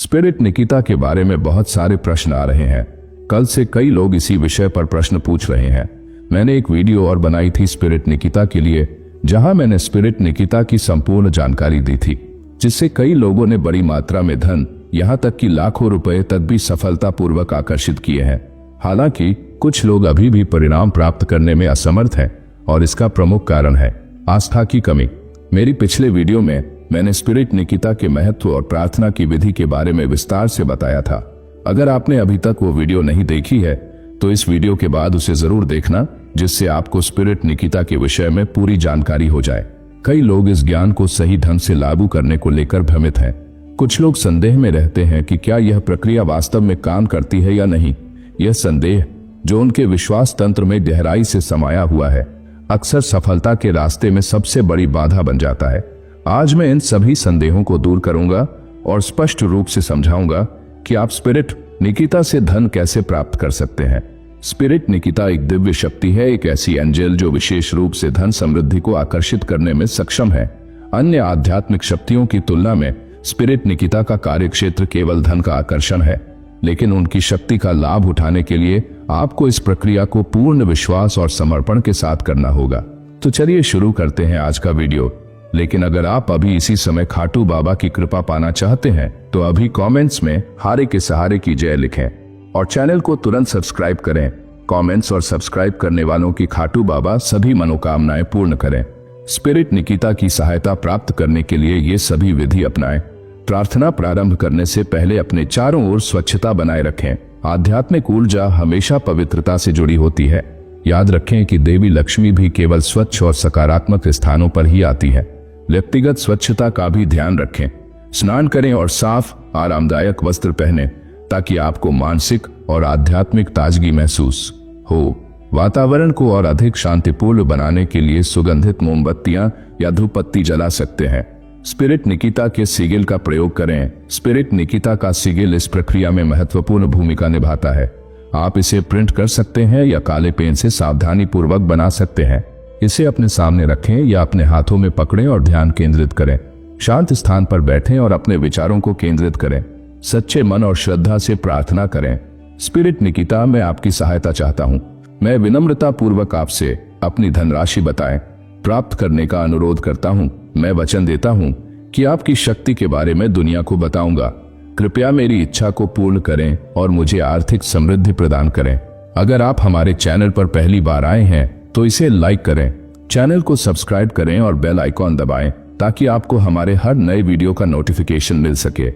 Spirit Nikita के बारे में बहुत सारे प्रश्न आ रहे हैं। कल से कई लोग इसी विषय पर प्रश्न पूछ रहे हैं। मैंने एक वीडियो और बनाई थी स्पिरिट निकिता के लिए, जहां मैंने स्पिरिट निकिता की संपूर्ण जानकारी दी थी, जिससे कई लोगों ने बड़ी मात्रा में धन, यहां तक कि लाखों रुपए तक भी सफलतापूर्वक आकर्षित किए हैं। हालांकि कुछ लोग अभी भी परिणाम प्राप्त करने में असमर्थ हैं और इसका प्रमुख कारण है आस्था की कमी। मेरी पिछले वीडियो में मैंने स्पिरिट निकिता के महत्व और प्रार्थना की विधि के बारे में विस्तार से बताया था। अगर आपने अभी तक वो वीडियो नहीं देखी है तो इस वीडियो के बाद उसे जरूर देखना, जिससे आपको स्पिरिट निकिता के विषय में पूरी जानकारी हो जाए। कई लोग इस ज्ञान को सही ढंग से लागू करने को लेकर भ्रमित हैं। कुछ लोग संदेह में रहते हैं कि क्या यह प्रक्रिया वास्तव में काम करती है या नहीं। यह संदेह, जो उनके विश्वास तंत्र में गहराई से समाया हुआ है, अक्सर सफलता के रास्ते में सबसे बड़ी बाधा बन जाता है। आज मैं इन सभी संदेहों को दूर करूंगा और स्पष्ट रूप से समझाऊंगा कि आप स्पिरिट निकिता से धन कैसे प्राप्त कर सकते हैं। स्पिरिट निकिता एक दिव्य शक्ति है, एक ऐसी एंजल जो विशेष रूप से धन समृद्धि को आकर्षित करने में सक्षम है। अन्य आध्यात्मिक शक्तियों की तुलना में स्पिरिट निकिता का कार्यक्षेत्र केवल धन का आकर्षण है, लेकिन उनकी शक्ति का लाभ उठाने के लिए आपको इस प्रक्रिया को पूर्ण विश्वास और समर्पण के साथ करना होगा। तो चलिए शुरू करते हैं आज का वीडियो। लेकिन अगर आप अभी इसी समय खाटू बाबा की कृपा पाना चाहते हैं तो अभी कमेंट्स में हारे के सहारे की जय लिखें और चैनल को तुरंत सब्सक्राइब करें। कमेंट्स और सब्सक्राइब करने वालों की खाटू बाबा सभी मनोकामनाएं पूर्ण करें। स्पिरिट निकिता की सहायता प्राप्त करने के लिए ये सभी विधि अपनाएं। प्रार्थना प्रारंभ करने से पहले अपने चारों ओर स्वच्छता बनाए रखें। आध्यात्मिक ऊर्जा हमेशा पवित्रता से जुड़ी होती है। याद रखें कि देवी लक्ष्मी भी केवल स्वच्छ और सकारात्मक स्थानों पर ही आती है। व्यक्तिगत स्वच्छता का भी ध्यान रखें। स्नान करें और साफ, आरामदायक वस्त्र पहनें ताकि आपको मानसिक और आध्यात्मिक ताजगी महसूस हो। वातावरण को और अधिक शांतिपूर्ण बनाने के लिए सुगंधित मोमबत्तियां या धूपबत्ती जला सकते हैं। स्पिरिट निकिता के सिगिल का प्रयोग करें। स्पिरिट निकिता का सिगिल इस प्रक्रिया में महत्वपूर्ण भूमिका निभाता है। आप इसे प्रिंट कर सकते हैं या काले पेन से सावधानी पूर्वक बना सकते हैं। इसे अपने सामने रखें या अपने हाथों में पकड़ें और ध्यान केंद्रित करें। शांत स्थान पर बैठें और अपने विचारों को केंद्रित करें। सच्चे मन और श्रद्धा से प्रार्थना करें। स्पिरिट निकिता, मैं आपकी सहायता चाहता हूँ। मैं विनम्रता पूर्वक आपसे अपनी धनराशि बताएं प्राप्त करने का अनुरोध करता हूँ। मैं वचन देता हूँ कि आपकी शक्ति के बारे में दुनिया को बताऊंगा। कृपया मेरी इच्छा को पूर्ण करें और मुझे आर्थिक समृद्धि प्रदान करें। अगर आप हमारे चैनल पर पहली बार आए हैं तो इसे लाइक करें, चैनल को सब्सक्राइब करें और बेल आइकॉन दबाएं ताकि आपको हमारे हर नए वीडियो का नोटिफिकेशन मिल सके।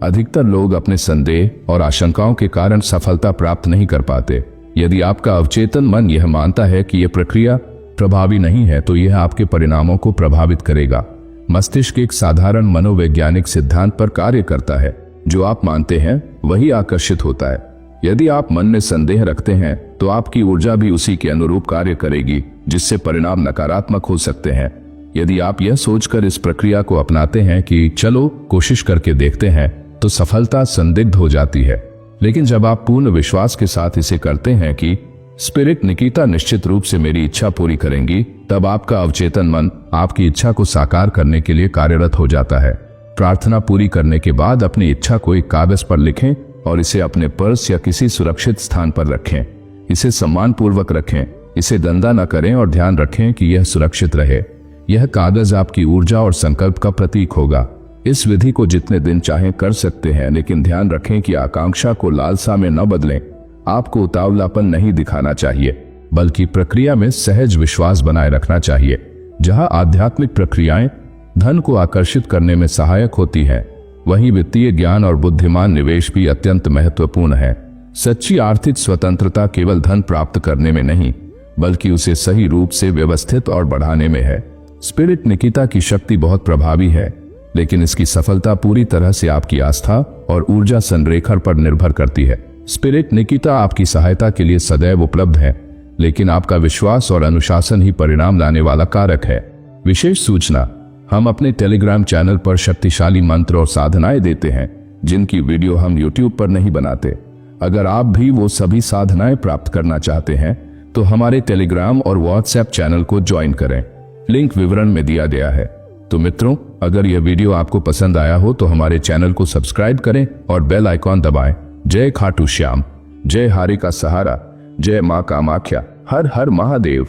अधिकतर लोग अपने संदेह और आशंकाओं के कारण सफलता प्राप्त नहीं कर पाते। यदि आपका अवचेतन मन यह मानता है कि यह प्रक्रिया प्रभावी नहीं है तो यह आपके परिणामों को प्रभावित करेगा। मस्तिष्क एक साधारण मनोवैज्ञानिक सिद्धांत पर कार्य करता है। जो आप मानते हैं वही आकर्षित होता है। यदि आप मन में संदेह रखते हैं तो आपकी ऊर्जा भी उसी के अनुरूप कार्य करेगी, जिससे परिणाम नकारात्मक हो सकते हैं। यदि आप यह सोचकर इस प्रक्रिया को अपनाते हैं कि चलो कोशिश करके देखते हैं, तो सफलता संदिग्ध हो जाती है। लेकिन जब आप पूर्ण विश्वास के साथ इसे करते हैं कि स्पिरिट निकिता निश्चित रूप से मेरी इच्छा पूरी करेंगी, तब आपका अवचेतन मन आपकी इच्छा को साकार करने के लिए कार्यरत हो जाता है। प्रार्थना पूरी करने के बाद अपनी इच्छा को एक कागज पर लिखें और इसे अपने पर्स या किसी सुरक्षित स्थान पर रखें। इसे सम्मान पूर्वक रखें, इसे गंदा न करें और ध्यान रखें कि यह सुरक्षित रहे। यह कागज आपकी ऊर्जा और संकल्प का प्रतीक होगा। इस विधि को जितने दिन चाहें कर सकते हैं, लेकिन ध्यान रखें कि आकांक्षा को लालसा में न बदलें। आपको उतावलापन नहीं दिखाना चाहिए, बल्कि प्रक्रिया में सहज विश्वास बनाए रखना चाहिए। जहां आध्यात्मिक प्रक्रियाएं धन को आकर्षित करने में सहायक होती हैं, वहीं वित्तीय ज्ञान और बुद्धिमान निवेश भी अत्यंत महत्वपूर्ण है। सच्ची आर्थिक स्वतंत्रता केवल धन प्राप्त करने में नहीं, बल्कि उसे सही रूप से व्यवस्थित और बढ़ाने में है। स्पिरिट निकिता की शक्ति बहुत प्रभावी है, लेकिन इसकी सफलता पूरी तरह से आपकी आस्था और ऊर्जा संरेखण पर निर्भर करती है। स्पिरिट निकिता आपकी सहायता के लिए सदैव उपलब्ध है, लेकिन आपका विश्वास और अनुशासन ही परिणाम लाने वाला कारक है। विशेष सूचना, हम अपने टेलीग्राम चैनल पर शक्तिशाली मंत्र और साधनाएं देते हैं, जिनकी वीडियो हम यूट्यूब पर नहीं बनाते। अगर आप भी वो सभी साधनाएं प्राप्त करना चाहते हैं तो हमारे टेलीग्राम और व्हाट्सएप चैनल को ज्वाइन करें। लिंक विवरण में दिया गया है। तो मित्रों, अगर यह वीडियो आपको पसंद आया हो तो हमारे चैनल को सब्सक्राइब करें और बेल आइकॉन दबाएं। जय खाटू श्याम, जय हारी का सहारा, जय मां कामाख्या, हर हर महादेव।